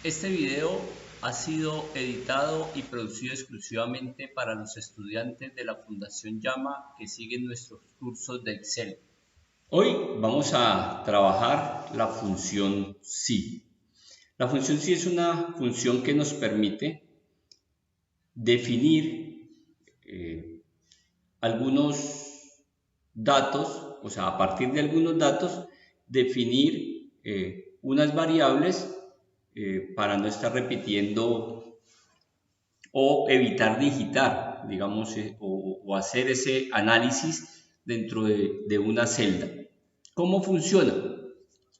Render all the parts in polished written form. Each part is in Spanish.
Este video ha sido editado y producido exclusivamente para los estudiantes de la Fundación Llama que siguen nuestros cursos de Excel. Hoy vamos a trabajar la función si. La función si es una función que nos permite definir algunos datos, o sea, a partir de algunos datos, definir unas variables para no estar repitiendo o evitar digitar, digamos, o hacer ese análisis dentro de una celda. ¿Cómo funciona?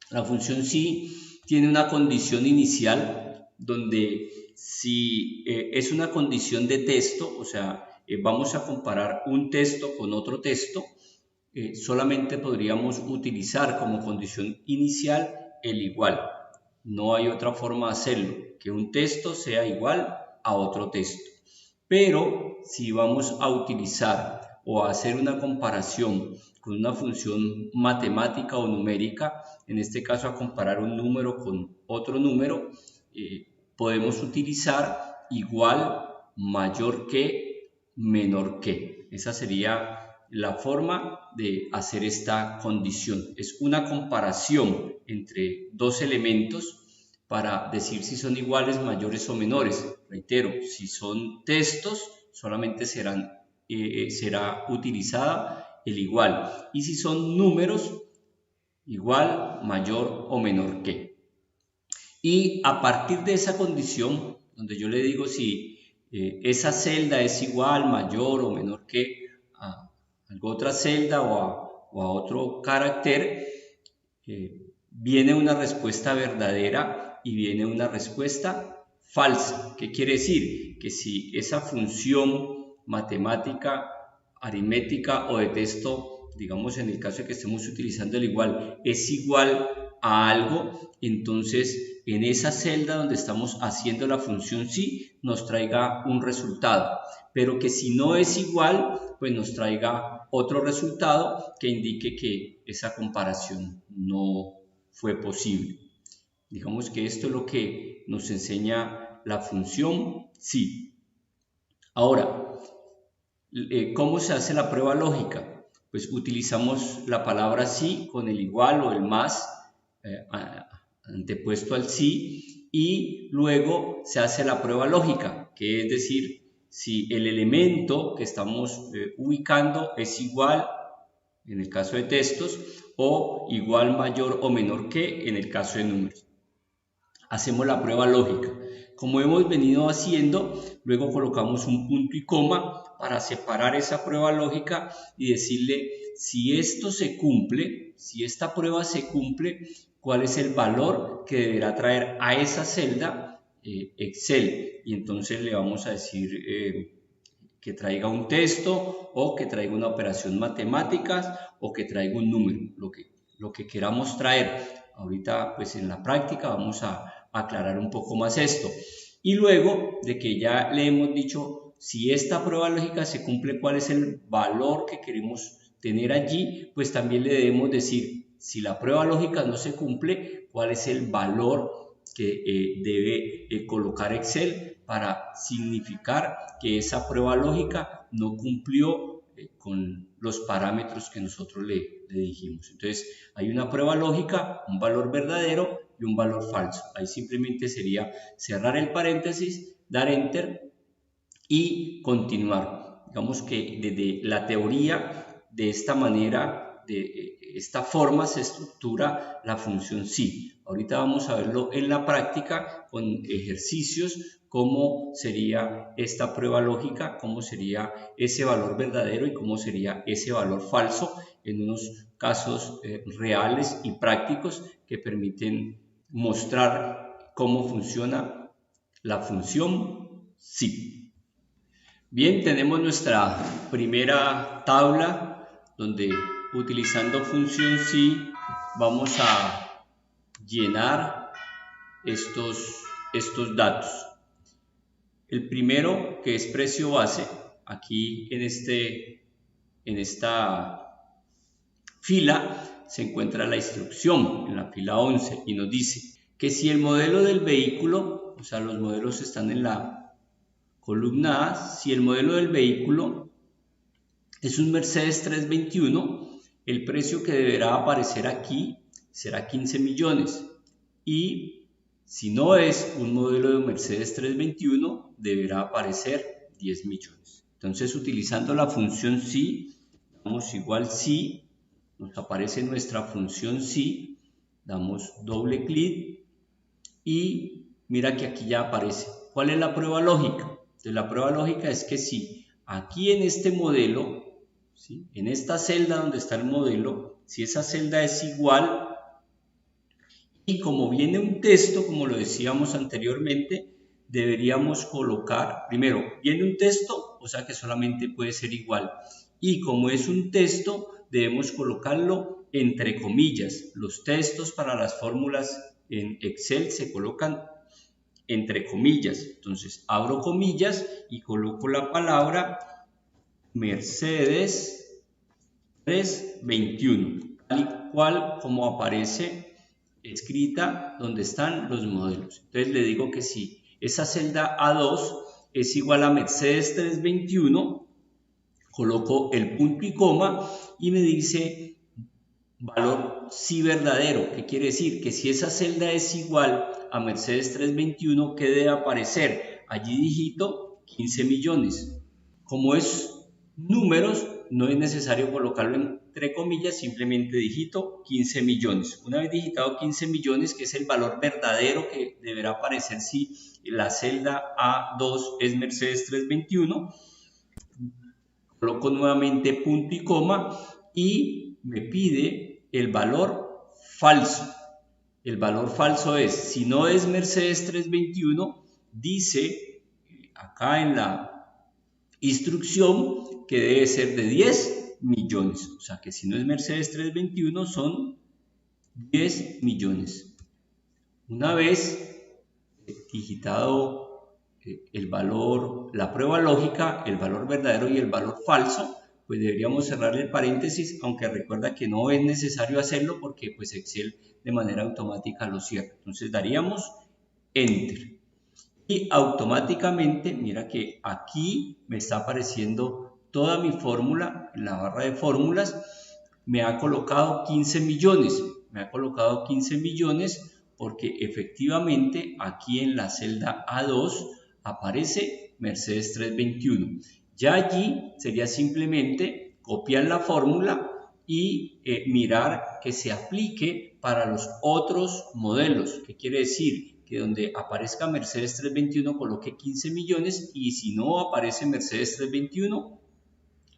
La función si tiene una condición inicial donde si es una condición de texto, o sea, vamos a comparar un texto con otro texto, solamente podríamos utilizar como condición inicial el igual. No hay otra forma de hacerlo, que un texto sea igual a otro texto. Pero si vamos a utilizar o a hacer una comparación con una función matemática o numérica, en este caso a comparar un número con otro número, podemos utilizar igual, mayor que, menor que. Esa sería la forma de hacer esta condición. Es una comparación entre dos elementos para decir si son iguales, mayores o menores. Reitero, si son textos, solamente será utilizada el igual. Y si son números, igual, mayor o menor que. Y a partir de esa condición, donde yo le digo si esa celda es igual, mayor o menor que a otra celda o a otro carácter, viene una respuesta verdadera y viene una respuesta falsa. ¿Qué quiere decir? Que si esa función matemática, aritmética o de texto, digamos en el caso de que estemos utilizando el igual, es igual a algo, entonces en esa celda donde estamos haciendo la función si nos traiga un resultado, pero que si no es igual, pues nos traiga otro resultado que indique que esa comparación no fue posible. Digamos que esto es lo que nos enseña la función si. Ahora, ¿cómo se hace la prueba lógica? Pues utilizamos la palabra sí con el igual o el más antepuesto al sí, y luego se hace la prueba lógica, que es decir, si el elemento que estamos ubicando es igual en el caso de textos o igual, mayor o menor que en el caso de números. Hacemos la prueba lógica. Como hemos venido haciendo, luego colocamos un punto y coma para separar esa prueba lógica y decirle si esto se cumple, si esta prueba se cumple, cuál es el valor que deberá traer a esa celda Excel. Y entonces le vamos a decir que traiga un texto o que traiga una operación matemática o que traiga un número, lo que queramos traer. Ahorita pues en la práctica vamos a aclarar un poco más esto. Y luego de que ya le hemos dicho si esta prueba lógica se cumple, cuál es el valor que queremos tener allí, pues también le debemos decir si la prueba lógica no se cumple, cuál es el valor que debe colocar Excel para significar que esa prueba lógica no cumplió con los parámetros que nosotros le dijimos. Entonces hay una prueba lógica, un valor verdadero y un valor falso. Ahí simplemente sería cerrar el paréntesis, dar enter y continuar. Digamos que desde la teoría, de esta manera, de esta forma se estructura la función si. Ahorita vamos a verlo en la práctica con ejercicios, cómo sería esta prueba lógica, cómo sería ese valor verdadero y cómo sería ese valor falso en unos casos reales y prácticos que permiten mostrar cómo funciona la función si. Bien, tenemos nuestra primera tabla donde utilizando función si vamos a llenar estos datos. El primero, que es precio base, aquí en esta fila se encuentra la instrucción, en la fila 11, y nos dice que si el modelo del vehículo, o sea, los modelos están en la columna A, si el modelo del vehículo es un Mercedes 321, el precio que deberá aparecer aquí será 15 millones. Y si no es un modelo de Mercedes 321, deberá aparecer 10 millones. Entonces, utilizando la función si, damos igual si, nos aparece nuestra función si, damos doble clic y mira que aquí ya aparece. ¿Cuál es la prueba lógica? Entonces, la prueba lógica es que si aquí en este modelo, ¿sí?, en esta celda donde está el modelo, si esa celda es igual, y como viene un texto, como lo decíamos anteriormente, deberíamos colocar, primero, viene un texto, o sea que solamente puede ser igual. Y como es un texto, debemos colocarlo entre comillas. Los textos para las fórmulas en Excel se colocan entre comillas. Entonces, abro comillas y coloco la palabra Mercedes 321, tal y cual como aparece escrita donde están los modelos. Entonces le digo que si esa celda A2 es igual a Mercedes 321, coloco el punto y coma y me dice valor sí verdadero. ¿Qué quiere decir? Que si esa celda es igual a Mercedes 321, ¿qué debe aparecer? Allí digito 15 millones. Como es números, no es necesario colocarlo entre comillas, simplemente digito 15 millones. Una vez digitado 15 millones, que es el valor verdadero que deberá aparecer si la celda A2 es Mercedes 321, coloco nuevamente punto y coma y me pide el valor falso. El valor falso es, si no es Mercedes 321, dice acá en la instrucción que debe ser de 10 millones. O sea que si no es Mercedes 321 son 10 millones. Una vez digitado el valor, la prueba lógica, el valor verdadero y el valor falso, pues deberíamos cerrar el paréntesis, aunque recuerda que no es necesario hacerlo porque pues Excel de manera automática lo cierra. Entonces daríamos Enter. Y automáticamente, mira que aquí me está apareciendo toda mi fórmula, en la barra de fórmulas, me ha colocado 15 millones. Me ha colocado 15 millones porque efectivamente aquí en la celda A2 aparece Mercedes 321. Ya allí sería simplemente copiar la fórmula y mirar que se aplique para los otros modelos. ¿Qué quiere decir? Que donde aparezca Mercedes 321 coloque 15 millones y si no aparece Mercedes 321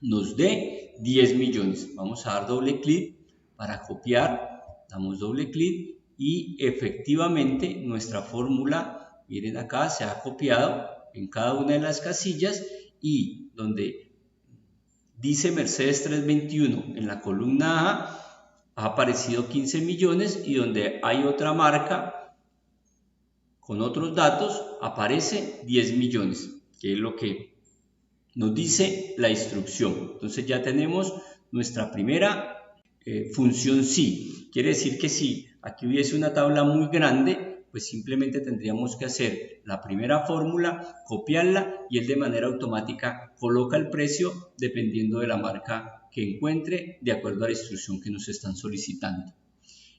nos dé 10 millones. Vamos a dar doble clic para copiar, damos doble clic y efectivamente nuestra fórmula, miren acá, se ha copiado en cada una de las casillas y donde dice Mercedes 321 en la columna A ha aparecido 15 millones y donde hay otra marca con otros datos aparece 10 millones, que es lo que nos dice la instrucción. Entonces ya tenemos nuestra primera función sí. Quiere decir que si aquí hubiese una tabla muy grande, pues simplemente tendríamos que hacer la primera fórmula, copiarla y él de manera automática coloca el precio dependiendo de la marca que encuentre de acuerdo a la instrucción que nos están solicitando.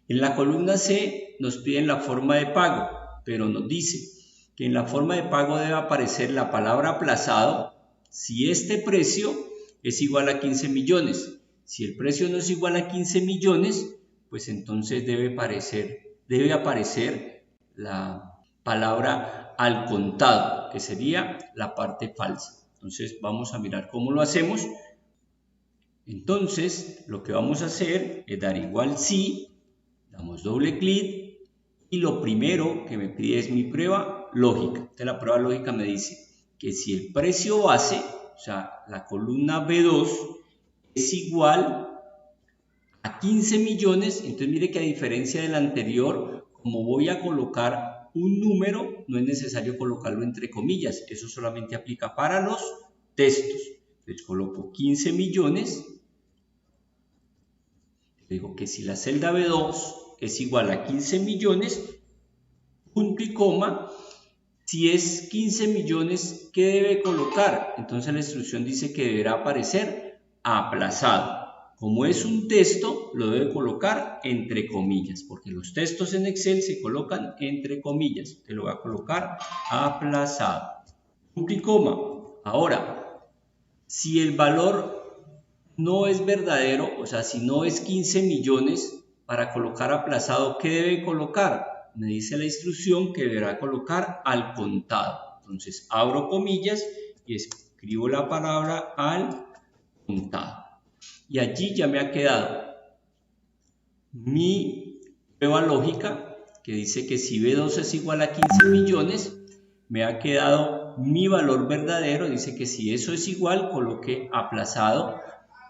En la columna C nos piden la forma de pago, pero nos dice que en la forma de pago debe aparecer la palabra aplazado si este precio es igual a 15 millones. Si el precio no es igual a 15 millones, pues entonces debe aparecer la palabra al contado, que sería la parte falsa. Entonces vamos a mirar cómo lo hacemos. Entonces lo que vamos a hacer es dar igual sí, damos doble clic y lo primero que me pide es mi prueba lógica. Entonces la prueba lógica me dice que si el precio base, o sea, la columna B2 es igual a 15 millones, entonces mire que a diferencia del anterior, como voy a colocar un número, no es necesario colocarlo entre comillas, eso solamente aplica para los textos. Entonces coloco 15 millones, digo que si la celda B2 es igual a 15 millones, punto y coma. Si es 15 millones, ¿qué debe colocar? Entonces la instrucción dice que deberá aparecer aplazado. Como es un texto, lo debe colocar entre comillas, porque los textos en Excel se colocan entre comillas. Te lo voy a colocar aplazado. Punto y coma. Ahora, si el valor no es verdadero, o sea, si no es 15 millones, para colocar aplazado, ¿qué debe colocar? Me dice la instrucción que deberá colocar al contado. Entonces, abro comillas y escribo la palabra al contado. Y allí ya me ha quedado mi prueba lógica, que dice que si B2 es igual a 15 millones, me ha quedado mi valor verdadero, dice que si eso es igual, coloque aplazado,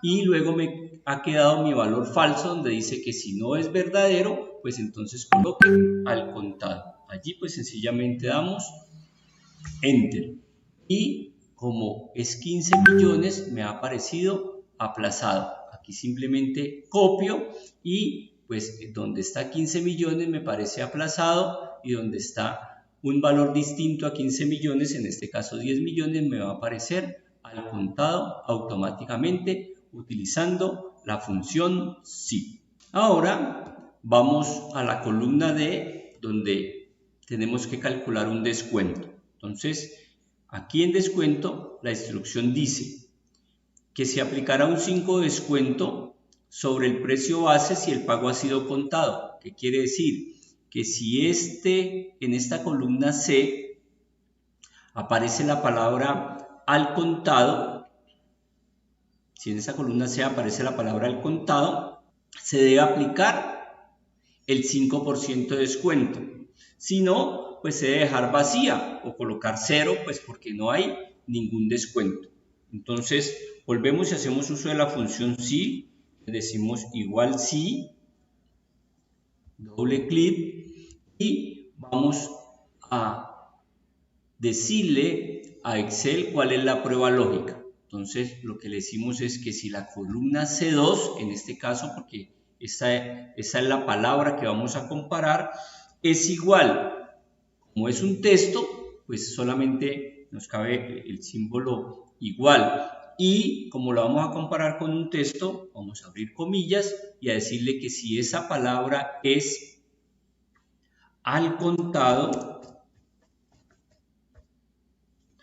y luego me ha quedado mi valor falso, donde dice que si no es verdadero, pues entonces coloque al contado. Allí pues sencillamente damos Enter. Y como es 15 millones, me ha aparecido aplazado. Aquí simplemente copio y pues donde está 15 millones me parece aplazado, y donde está un valor distinto a 15 millones, en este caso 10 millones, me va a aparecer al contado automáticamente utilizando la función SI. Ahora vamos a la columna D, donde tenemos que calcular un descuento. Entonces, aquí en descuento, la instrucción dice que se aplicará un 5% de descuento sobre el precio base si el pago ha sido contado. ¿Qué quiere decir? Que si en esta columna C aparece la palabra al contado, si en esa columna C aparece la palabra al contado, se debe aplicar el 5% de descuento. Si no, pues se debe dejar vacía o colocar 0, pues porque no hay ningún descuento. Entonces, volvemos y hacemos uso de la función SI, decimos igual SI, doble clic, y vamos a decirle a Excel cuál es la prueba lógica. Entonces, lo que le decimos es que si la columna C2, en este caso, porque esa es la palabra que vamos a comparar, es igual, como es un texto, pues solamente nos cabe el símbolo igual. Y como lo vamos a comparar con un texto, vamos a abrir comillas y a decirle que si esa palabra es al contado,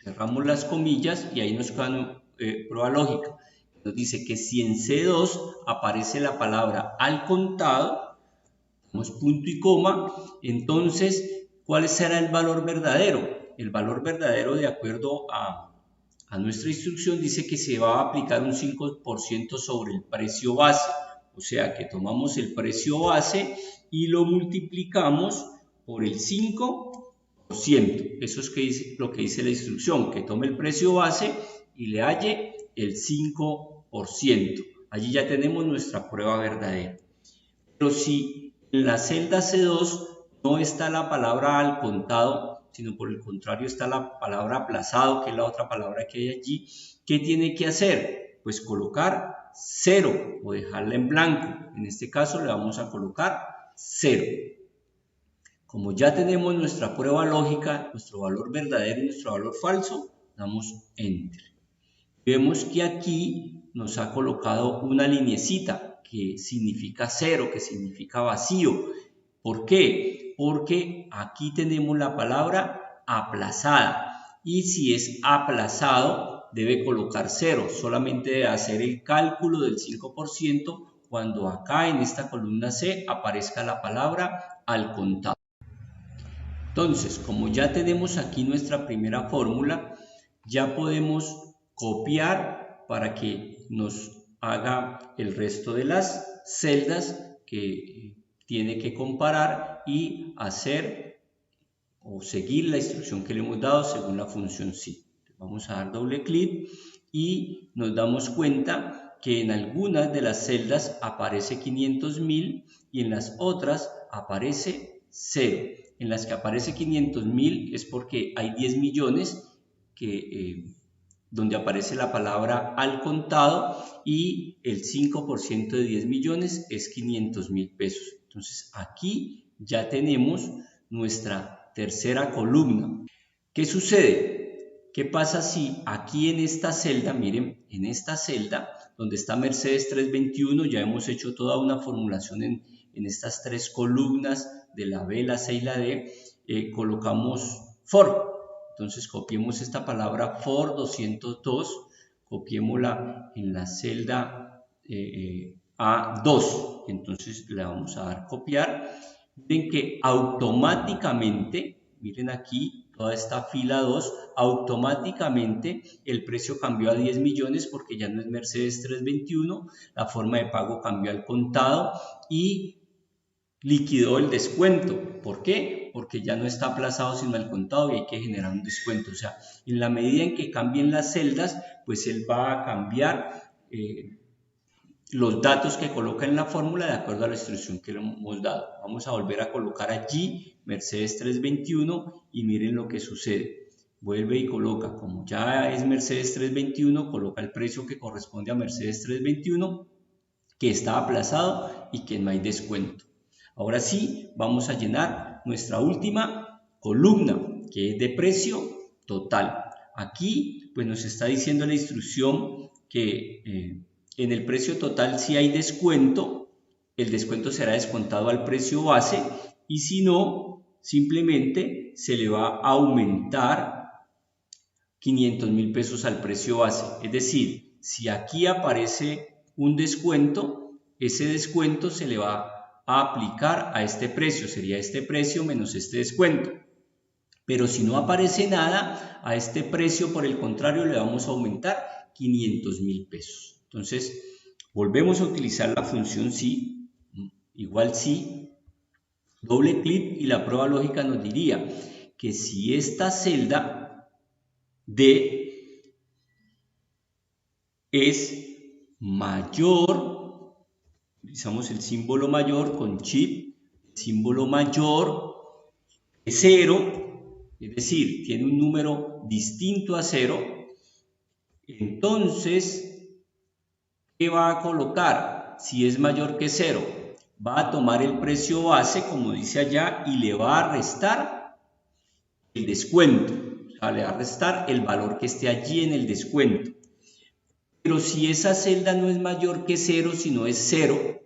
cerramos las comillas y ahí nos queda prueba lógica. Nos dice que si en C2 aparece la palabra al contado, damos punto y coma, entonces, ¿cuál será el valor verdadero? El valor verdadero, de acuerdo a nuestra instrucción, dice que se va a aplicar un 5% sobre el precio base. O sea que tomamos el precio base y lo multiplicamos por el 5%. Eso es lo que dice la instrucción, que tome el precio base y le halle el 5%. Allí ya tenemos nuestra prueba verdadera. Pero si en la celda C2 no está la palabra al contado, sino por el contrario está la palabra aplazado, que es la otra palabra que hay allí, ¿qué tiene que hacer? Pues colocar 0 o dejarla en blanco. En este caso le vamos a colocar 0. Como ya tenemos nuestra prueba lógica, nuestro valor verdadero y nuestro valor falso, damos Enter. Vemos que aquí nos ha colocado una linecita que significa 0, que significa vacío. ¿Por qué? Porque aquí tenemos la palabra aplazada, y si es aplazado debe colocar 0, solamente debe hacer el cálculo del 5% cuando acá en esta columna C aparezca la palabra al contado. Entonces, como ya tenemos aquí nuestra primera fórmula, ya podemos copiar para que nos haga el resto de las celdas que tiene que comparar y hacer o seguir la instrucción que le hemos dado según la función SI. Vamos a dar doble clic y nos damos cuenta que en algunas de las celdas aparece 500.000 y en las otras aparece 0. En las que aparece 500.000 es porque hay 10 millones donde aparece la palabra al contado, y el 5% de 10 millones es 500.000 pesos. Entonces aquí ya tenemos nuestra tercera columna. ¿Qué sucede? ¿Qué pasa si aquí en esta celda, miren, en esta celda donde está Mercedes 321, ya hemos hecho toda una formulación en estas tres columnas de la B, la C y la D, colocamos for. Entonces copiemos esta palabra for 202, copiémosla en la celda A2, entonces le vamos a dar copiar. Miren que automáticamente, miren aquí, toda esta fila 2, automáticamente el precio cambió a 10 millones porque ya no es Mercedes 321, la forma de pago cambió al contado y liquidó el descuento. ¿Por qué? Porque ya no está aplazado sino al contado y hay que generar un descuento. O sea, en la medida en que cambien las celdas, pues él va a cambiar los datos que coloca en la fórmula de acuerdo a la instrucción que le hemos dado. Vamos a volver a colocar allí Mercedes 321 y miren lo que sucede. Vuelve y coloca, como ya es Mercedes 321, coloca el precio que corresponde a Mercedes 321, que está aplazado y que no hay descuento. Ahora sí, vamos a llenar nuestra última columna, que es de precio total. Aquí, pues nos está diciendo la instrucción que en el precio total, si hay descuento, el descuento será descontado al precio base y si no, simplemente se le va a aumentar 500.000 pesos al precio base. Es decir, si aquí aparece un descuento, ese descuento se le va a aplicar a este precio, sería este precio menos este descuento. Pero si no aparece nada, a este precio, por el contrario, le vamos a aumentar 500.000 pesos. Entonces, volvemos a utilizar la función si, igual si, doble clic y la prueba lógica nos diría que si esta celda D es mayor, utilizamos el símbolo mayor con chip, símbolo mayor que 0, es decir, tiene un número distinto a 0, entonces, ¿qué va a colocar? Si es mayor que 0, va a tomar el precio base, como dice allá, y le va a restar el descuento. O sea, le va a restar el valor que esté allí en el descuento. Pero si esa celda no es mayor que 0, sino es 0,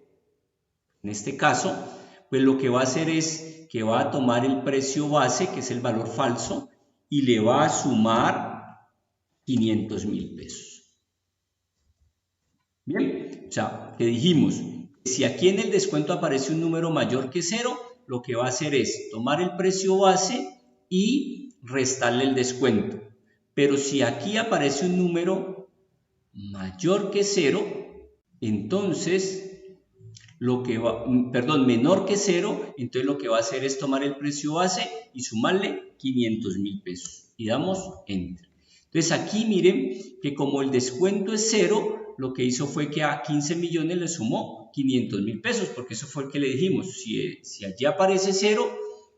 en este caso, pues lo que va a hacer es que va a tomar el precio base, que es el valor falso, y le va a sumar 500.000 pesos. Bien, o sea, que dijimos, si aquí en el descuento aparece un número mayor que 0, lo que va a hacer es tomar el precio base y restarle el descuento. Pero si aquí aparece un número mayor que 0, entonces menor que 0, entonces lo que va a hacer es tomar el precio base y sumarle 500.000 pesos y damos enter. Entonces aquí miren que como el descuento es 0, lo que hizo fue que a 15 millones le sumó 500.000 pesos, porque eso fue el que le dijimos, si allí aparece 0,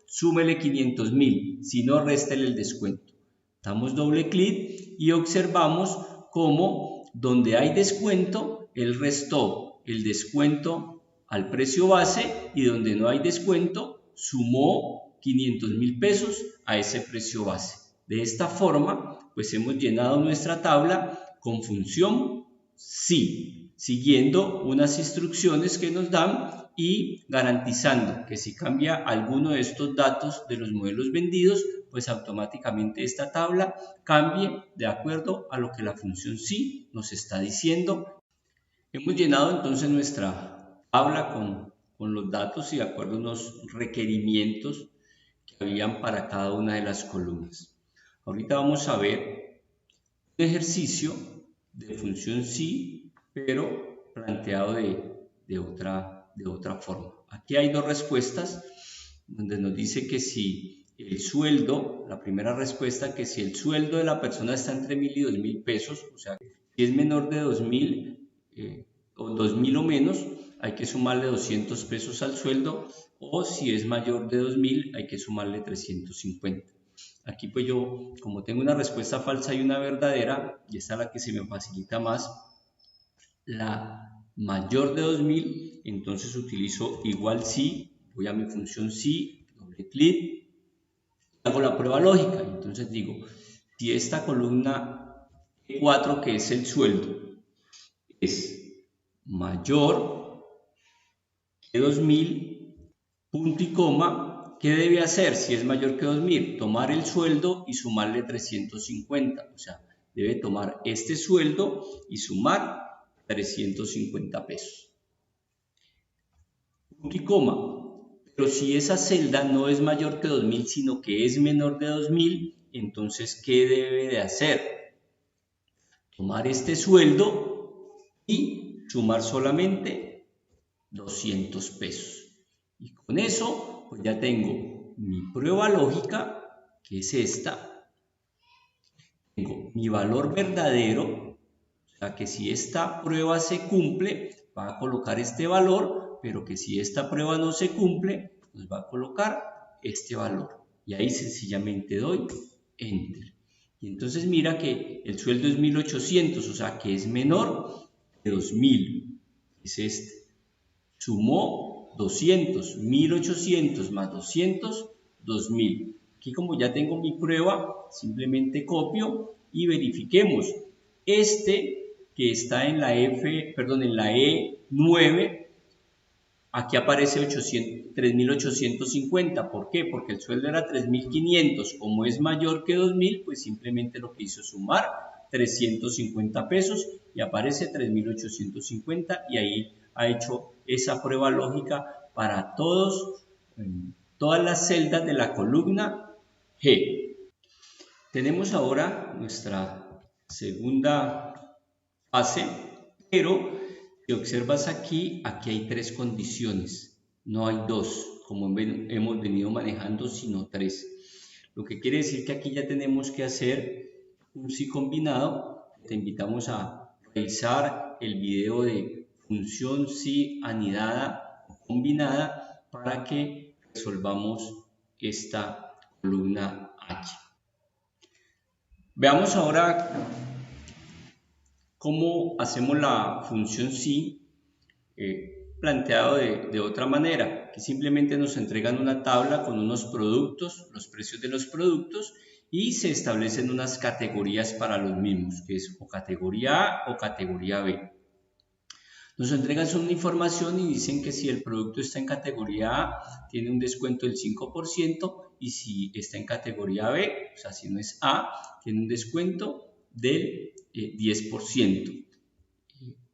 súmele 500.000, si no, réstele el descuento. Damos doble clic y observamos cómo donde hay descuento, él restó el descuento al precio base y donde no hay descuento, sumó 500.000 pesos a ese precio base. De esta forma, pues hemos llenado nuestra tabla con función si, siguiendo unas instrucciones que nos dan y garantizando que si cambia alguno de estos datos de los modelos vendidos, pues automáticamente esta tabla cambie de acuerdo a lo que la función si nos está diciendo. Hemos llenado entonces nuestra tabla con los datos y de acuerdo a unos requerimientos que habían para cada una de las columnas. Ahorita vamos a ver un ejercicio de función si, pero planteado de otra forma. Aquí hay dos respuestas donde nos dice que si el sueldo, la primera respuesta, que si el sueldo de la persona está entre 1.000 y 2.000 pesos, o sea, si es menor de 2.000 o 2.000 o menos, hay que sumarle 200 pesos al sueldo, o si es mayor de 2.000, hay que sumarle 350. Aquí pues yo, como tengo una respuesta falsa y una verdadera, y esta es la que se me facilita más, la mayor de 2.000, entonces utilizo igual si, voy a mi función si, doble clic, hago la prueba lógica. Entonces digo, si esta columna 4, que es el sueldo, es mayor que 2000, punto y coma, ¿qué debe hacer si es mayor que 2000? Tomar el sueldo y sumarle 350, o sea, debe tomar este sueldo y sumar 350 pesos. Punto y coma. Pero si esa celda no es mayor que 2000, sino que es menor de 2000, entonces, ¿qué debe de hacer? Tomar este sueldo y sumar solamente 200 pesos. Y con eso, pues ya tengo mi prueba lógica, que es esta. Tengo mi valor verdadero, o sea que si esta prueba se cumple, va a colocar este valor, pero que si esta prueba no se cumple, pues va a colocar este valor. Y ahí sencillamente doy Enter. Y entonces mira que el sueldo es 1800, o sea que es menor de 2000. Es este. Sumó 200, 1800 más 200, 2000. Aquí como ya tengo mi prueba, simplemente copio y verifiquemos. Este que está en la en la E9, aquí aparece 3.850. ¿Por qué? Porque el sueldo era 3.500. Como es mayor que 2.000, pues simplemente lo que hizo es sumar 350 pesos y aparece 3.850 y ahí ha hecho esa prueba lógica para todas las celdas de la columna G. Tenemos ahora nuestra segunda fase, pero si observas aquí hay 3 condiciones, no hay 2, como hemos venido manejando, sino 3. Lo que quiere decir que aquí ya tenemos que hacer un si combinado. Te invitamos a revisar el video de función si anidada o combinada para que resolvamos esta columna H. Veamos ahora cómo hacemos la función si planteado de otra manera, que simplemente nos entregan una tabla con unos productos, los precios de los productos, y se establecen unas categorías para los mismos, que es o categoría A o categoría B. Nos entregan una información y dicen que si el producto está en categoría A, tiene un descuento del 5%, y si está en categoría B, o sea, si no es A, tiene un descuento del 10%.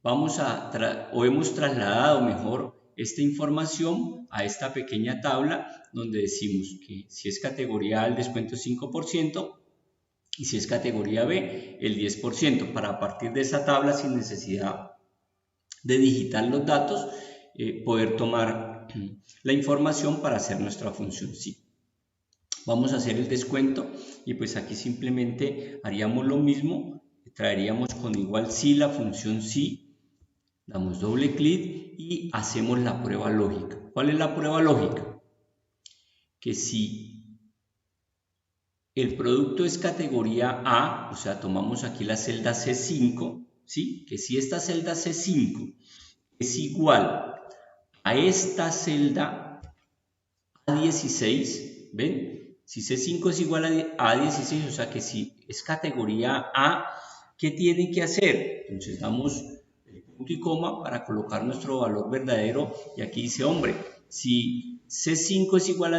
Hemos trasladado mejor esta información a esta pequeña tabla donde decimos que si es categoría A el descuento es 5% y si es categoría B el 10%, para partir de esa tabla sin necesidad de digitar los datos poder tomar la información para hacer nuestra función si. Vamos a hacer el descuento y pues aquí simplemente haríamos lo mismo, traeríamos con igual si la función si, damos doble clic y hacemos la prueba lógica. ¿Cuál es la prueba lógica? Que si el producto es categoría A, o sea, tomamos aquí la celda C5, ¿sí? Que si esta celda C5 es igual a esta celda A16, ¿ven? Si C5 es igual a A16, o sea que si es categoría A, ¿qué tiene que hacer? Entonces damos punto y coma para colocar nuestro valor verdadero y aquí dice, hombre, si C5 es igual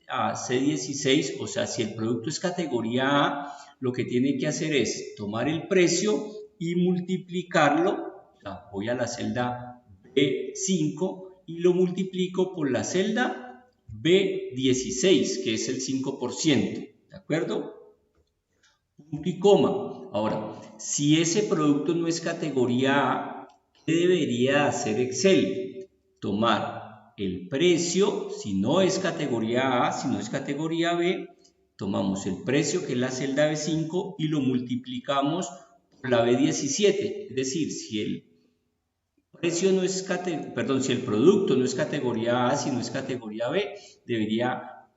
a C16, o sea, si el producto es categoría A, lo que tiene que hacer es tomar el precio y multiplicarlo, o sea, voy a la celda B5 y lo multiplico por la celda B16, que es el 5%, ¿de acuerdo? Punto y coma. Ahora, si ese producto no es categoría A, ¿qué debería hacer Excel? Tomar el precio, si no es categoría A, si no es categoría B, tomamos el precio, que es la celda B5, y lo multiplicamos por la B17. Es decir, si el precio no es si el producto no es categoría A, sino es categoría B, debería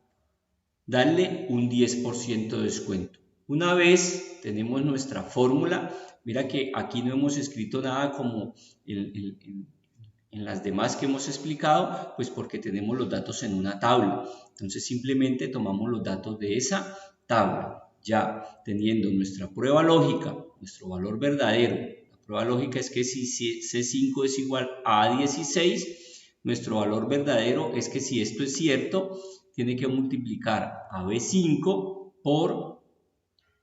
darle un 10% de descuento. Una vez tenemos nuestra fórmula, mira que aquí no hemos escrito nada como en en las demás que hemos explicado, pues porque tenemos los datos en una tabla. Entonces simplemente tomamos los datos de esa tabla. Ya teniendo nuestra prueba lógica, nuestro valor verdadero, la prueba lógica es que si C5 es igual a A16, nuestro valor verdadero es que si esto es cierto, tiene que multiplicar a B5 por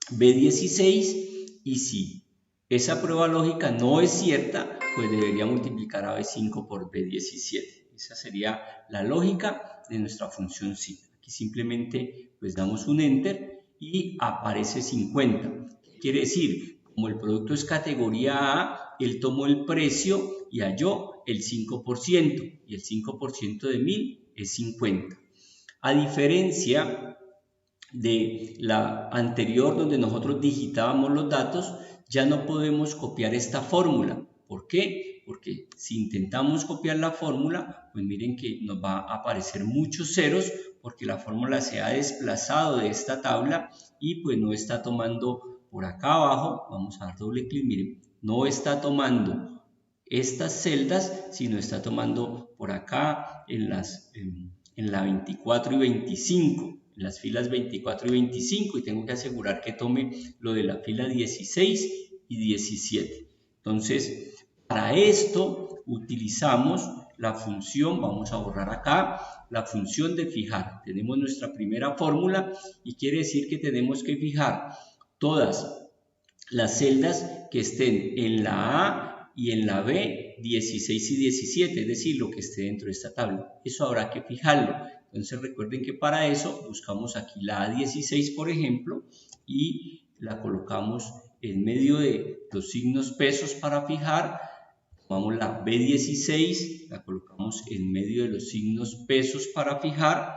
B16, y si esa prueba lógica no es cierta, pues debería multiplicar a B5 por B17. Esa sería la lógica de nuestra función psi. Aquí simplemente pues damos un enter y aparece 50. ¿Qué quiere decir? Como el producto es categoría A, él tomó el precio y halló el 5%, y el 5% de 1000 es 50. A diferencia de la anterior, donde nosotros digitábamos los datos, ya no podemos copiar esta fórmula. ¿Por qué? Porque si intentamos copiar la fórmula, pues miren que nos va a aparecer muchos ceros, porque la fórmula se ha desplazado de esta tabla y pues no está tomando por acá abajo, vamos a dar doble clic, miren, no está tomando estas celdas, sino está tomando por acá en la 24 y 25, en las filas 24 y 25, y tengo que asegurar que tome lo de la fila 16 y 17. Entonces, para esto utilizamos la función, vamos a borrar acá, la función de fijar. Tenemos nuestra primera fórmula y quiere decir que tenemos que fijar todas las celdas que estén en la A y en la B 16 y 17, es decir, lo que esté dentro de esta tabla. Eso habrá que fijarlo. Entonces recuerden que para eso buscamos aquí la A16, por ejemplo, y la colocamos en medio de los signos pesos para fijar. Tomamos la B16, la colocamos en medio de los signos pesos para fijar,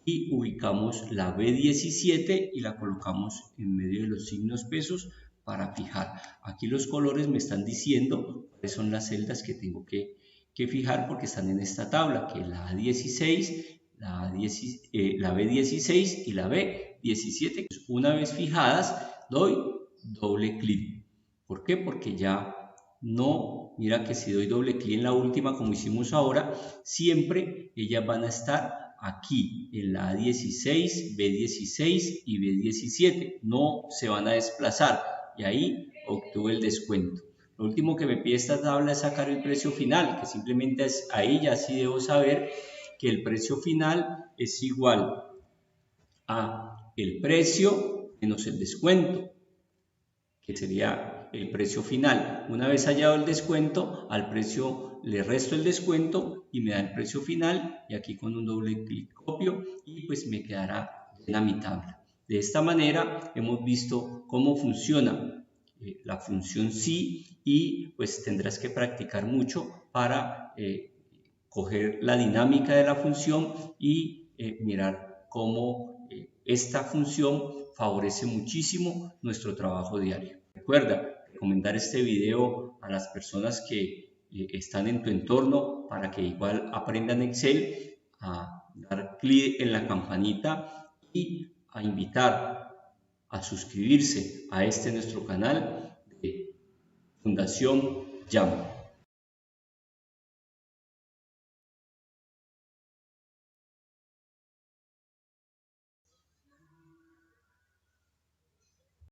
y ubicamos la B17 y la colocamos en medio de los signos pesos para fijar. Aquí los colores me están diciendo cuáles son las celdas que tengo que fijar, porque están en esta tabla, que es la A16, la B16 y la B17. Una vez fijadas, doy doble clic. ¿Por qué? Porque ya no, mira que si doy doble clic en la última como hicimos ahora, siempre ellas van a estar aquí en la A16, B16 y B17. No se van a desplazar y ahí obtuve el descuento. Lo último que me pide esta tabla es sacar el precio final, que simplemente es ahí, ya sí debo saber que el precio final es igual a el precio menos el descuento, que sería el precio final. Una vez hallado el descuento, al precio le resto el descuento y me da el precio final, y aquí con un doble clic copio y pues me quedará llena mi tabla. De esta manera hemos visto cómo funciona la función psi, y pues tendrás que practicar mucho para coger la dinámica de la función y mirar cómo esta función favorece muchísimo nuestro trabajo diario. Recuerda recomendar este video a las personas que están en tu entorno para que igual aprendan Excel, a dar clic en la campanita y a invitar a suscribirse a este nuestro canal de Fundación Llama.